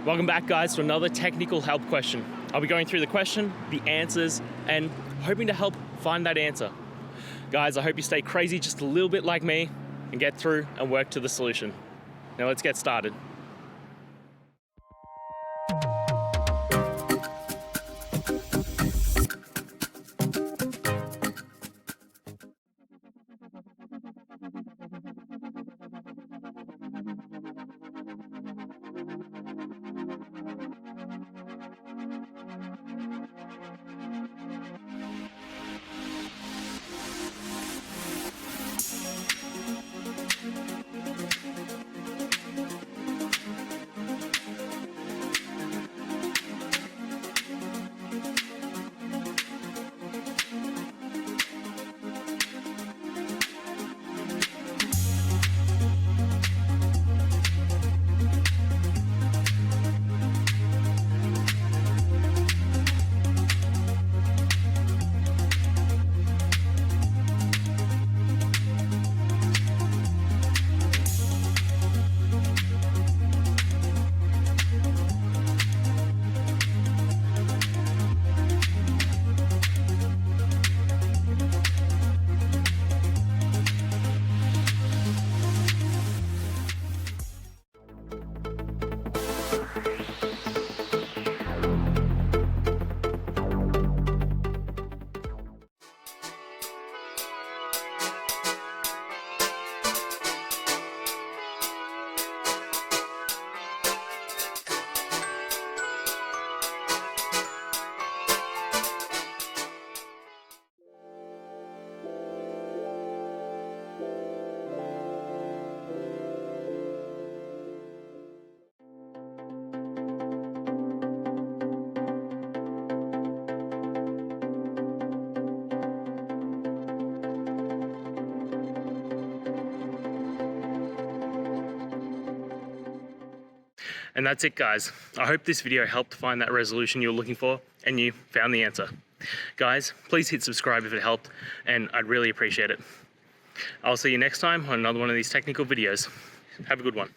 Welcome back, guys, to another technical help question. I'll be going through the question, the answers, and hoping to help find that answer. Guys, I hope you stay crazy just a little bit like me and get through and work to the solution. Now let's get started. And that's it, guys. I hope this video helped find that resolution you were looking for and you found the answer. Guys, please hit subscribe if it helped, and I'd really appreciate it. I'll see you next time on another one of these technical videos. Have a good one.